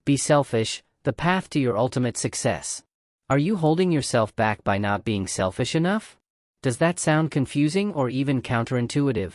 Be selfish, the path to your ultimate success. Are you holding yourself back by not being selfish enough? Does that sound confusing or even counterintuitive?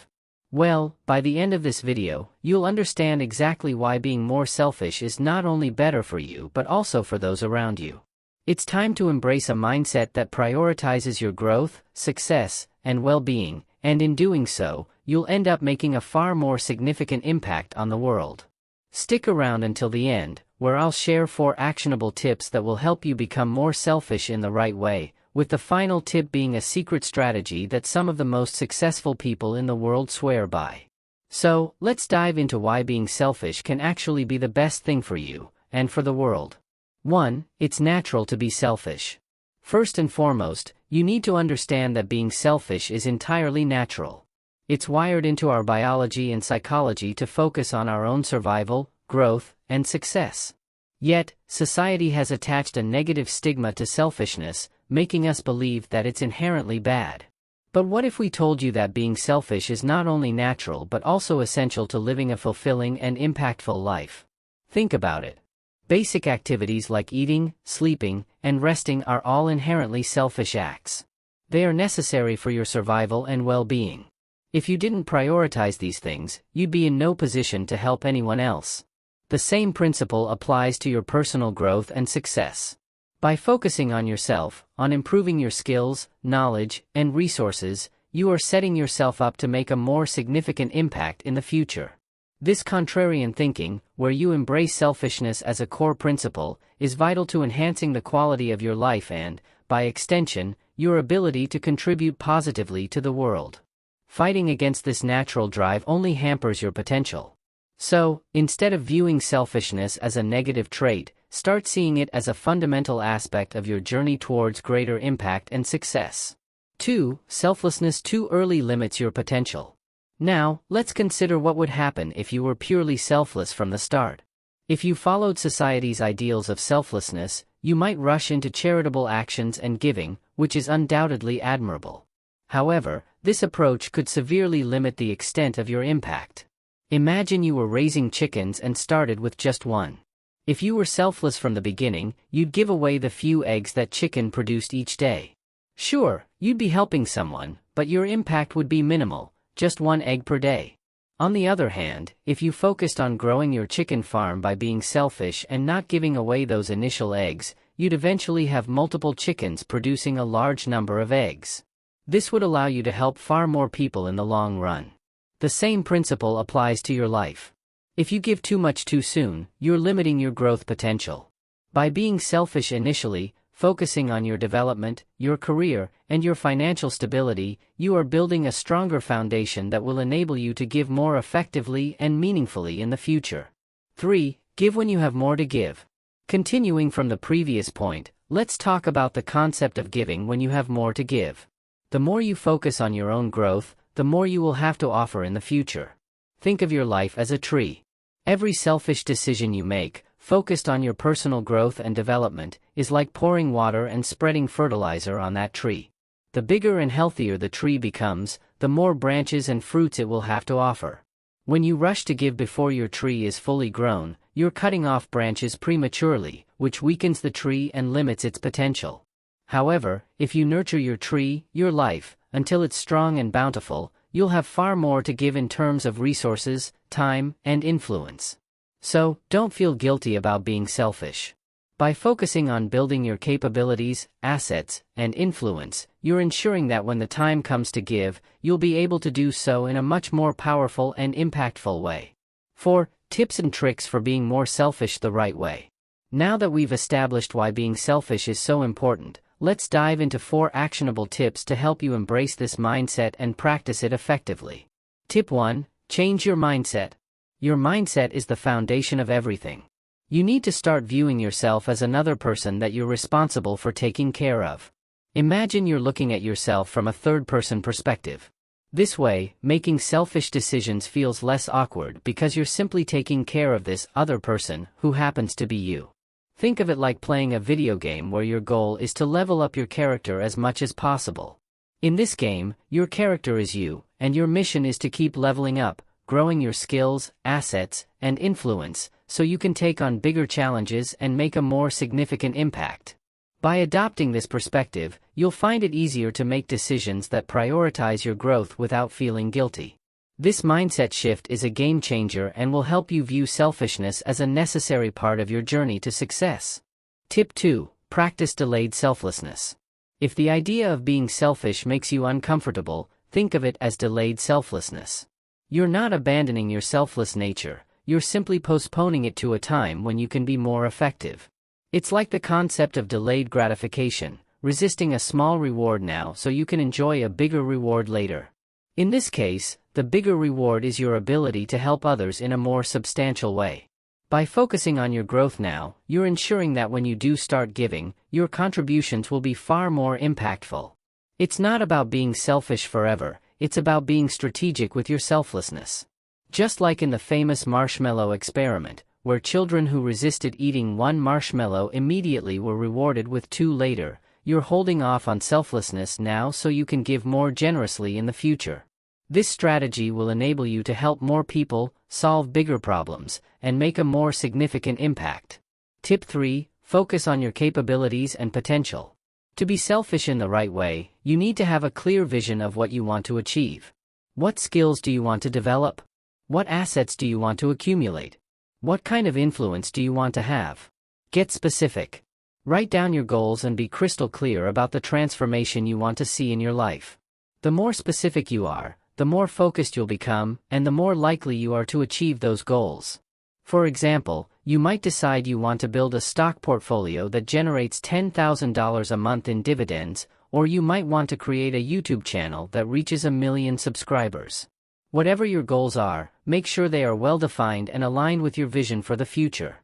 Well, by the end of this video, you'll understand exactly why being more selfish is not only better for you but also for those around you. It's time to embrace a mindset that prioritizes your growth, success, and well-being, and in doing so, you'll end up making a far more significant impact on the world. Stick around until the end, where I'll share 4 actionable tips that will help you become more selfish in the right way, with the final tip being a secret strategy that some of the most successful people in the world swear by. So, let's dive into why being selfish can actually be the best thing for you, and for the world. 1. It's natural to be selfish. First and foremost, you need to understand that being selfish is entirely natural. It's wired into our biology and psychology to focus on our own survival, growth, and success. Yet, society has attached a negative stigma to selfishness, making us believe that it's inherently bad. But what if we told you that being selfish is not only natural but also essential to living a fulfilling and impactful life? Think about it. Basic activities like eating, sleeping, and resting are all inherently selfish acts. They are necessary for your survival and well-being. If you didn't prioritize these things, you'd be in no position to help anyone else. The same principle applies to your personal growth and success. By focusing on yourself, on improving your skills, knowledge, and resources, you are setting yourself up to make a more significant impact in the future. This contrarian thinking, where you embrace selfishness as a core principle, is vital to enhancing the quality of your life and, by extension, your ability to contribute positively to the world. Fighting against this natural drive only hampers your potential. So, instead of viewing selfishness as a negative trait, start seeing it as a fundamental aspect of your journey towards greater impact and success. 2. Selflessness too early limits your potential. Now, let's consider what would happen if you were purely selfless from the start. If you followed society's ideals of selflessness, you might rush into charitable actions and giving, which is undoubtedly admirable. However, this approach could severely limit the extent of your impact. Imagine you were raising chickens and started with just one. If you were selfless from the beginning, you'd give away the few eggs that chicken produced each day. Sure, you'd be helping someone, but your impact would be minimal, just 1 egg per day. On the other hand, if you focused on growing your chicken farm by being selfish and not giving away those initial eggs, you'd eventually have multiple chickens producing a large number of eggs. This would allow you to help far more people in the long run. The same principle applies to your life. If you give too much too soon, you're limiting your growth potential. By being selfish initially, focusing on your development, your career, and your financial stability, you are building a stronger foundation that will enable you to give more effectively and meaningfully in the future. 3. Give when you have more to give. Continuing from the previous point, let's talk about the concept of giving when you have more to give. The more you focus on your own growth, the more you will have to offer in the future. Think of your life as a tree. Every selfish decision you make, focused on your personal growth and development, is like pouring water and spreading fertilizer on that tree. The bigger and healthier the tree becomes, the more branches and fruits it will have to offer. When you rush to give before your tree is fully grown, you're cutting off branches prematurely, which weakens the tree and limits its potential. However, if you nurture your tree, your life, until it's strong and bountiful, you'll have far more to give in terms of resources, time, and influence. So, don't feel guilty about being selfish. By focusing on building your capabilities, assets, and influence, you're ensuring that when the time comes to give, you'll be able to do so in a much more powerful and impactful way. 4. Tips and tricks for being more selfish the right way. Now that we've established why being selfish is so important, let's dive into 4 actionable tips to help you embrace this mindset and practice it effectively. Tip 1. Change your mindset. Your mindset is the foundation of everything. You need to start viewing yourself as another person that you're responsible for taking care of. Imagine you're looking at yourself from a third-person perspective. This way, making selfish decisions feels less awkward because you're simply taking care of this other person, who happens to be you. Think of it like playing a video game where your goal is to level up your character as much as possible. In this game, your character is you, and your mission is to keep leveling up, growing your skills, assets, and influence, so you can take on bigger challenges and make a more significant impact. By adopting this perspective, you'll find it easier to make decisions that prioritize your growth without feeling guilty. This mindset shift is a game changer and will help you view selfishness as a necessary part of your journey to success. Tip 2. Practice delayed selflessness. If the idea of being selfish makes you uncomfortable, think of it as delayed selflessness. You're not abandoning your selfless nature, you're simply postponing it to a time when you can be more effective. It's like the concept of delayed gratification, resisting a small reward now so you can enjoy a bigger reward later. In this case, the bigger reward is your ability to help others in a more substantial way. By focusing on your growth now, you're ensuring that when you do start giving, your contributions will be far more impactful. It's not about being selfish forever, it's about being strategic with your selflessness. Just like in the famous marshmallow experiment, where children who resisted eating one marshmallow immediately were rewarded with two later, you're holding off on selflessness now so you can give more generously in the future. This strategy will enable you to help more people, solve bigger problems, and make a more significant impact. Tip 3. Focus on your capabilities and potential. To be selfish in the right way, you need to have a clear vision of what you want to achieve. What skills do you want to develop? What assets do you want to accumulate? What kind of influence do you want to have? Get specific. Write down your goals and be crystal clear about the transformation you want to see in your life. The more specific you are, the more focused you'll become, and the more likely you are to achieve those goals. For example, you might decide you want to build a stock portfolio that generates $10,000 a month in dividends, or you might want to create a YouTube channel that reaches 1 million subscribers. Whatever your goals are, make sure they are well-defined and aligned with your vision for the future.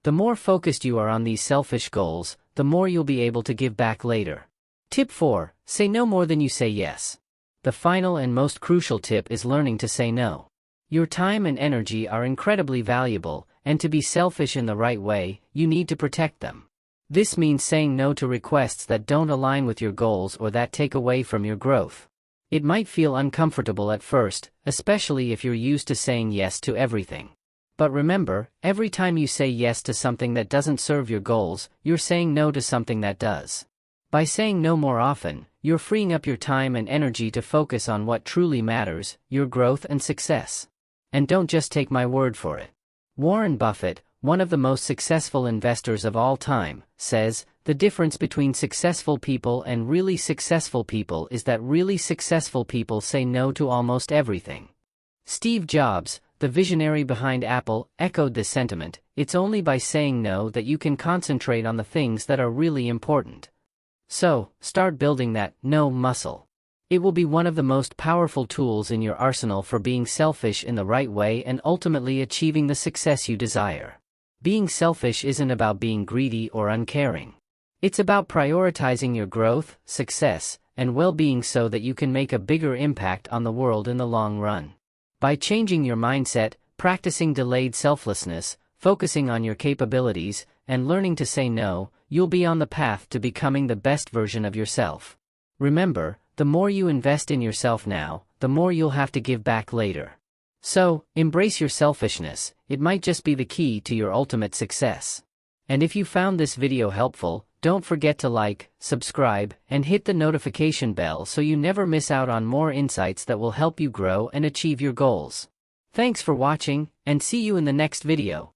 The more focused you are on these selfish goals, the more you'll be able to give back later. Tip 4. Say no more than you say yes. The final and most crucial tip is learning to say no. Your time and energy are incredibly valuable, and to be selfish in the right way, you need to protect them. This means saying no to requests that don't align with your goals or that take away from your growth. It might feel uncomfortable at first, especially if you're used to saying yes to everything. But remember, every time you say yes to something that doesn't serve your goals, you're saying no to something that does. By saying no more often, you're freeing up your time and energy to focus on what truly matters, your growth and success. And don't just take my word for it. Warren Buffett, one of the most successful investors of all time, says, "The difference between successful people and really successful people is that really successful people say no to almost everything." Steve Jobs, the visionary behind Apple, echoed this sentiment. It's only by saying no that you can concentrate on the things that are really important. So, start building that no muscle. It will be one of the most powerful tools in your arsenal for being selfish in the right way and ultimately achieving the success you desire. Being selfish isn't about being greedy or uncaring. It's about prioritizing your growth, success, and well-being so that you can make a bigger impact on the world in the long run. By changing your mindset, practicing delayed selflessness, focusing on your capabilities, and learning to say no, you'll be on the path to becoming the best version of yourself. Remember, the more you invest in yourself now, the more you'll have to give back later. So, embrace your selfishness, it might just be the key to your ultimate success. And if you found this video helpful, don't forget to like, subscribe, and hit the notification bell so you never miss out on more insights that will help you grow and achieve your goals. Thanks for watching, and see you in the next video.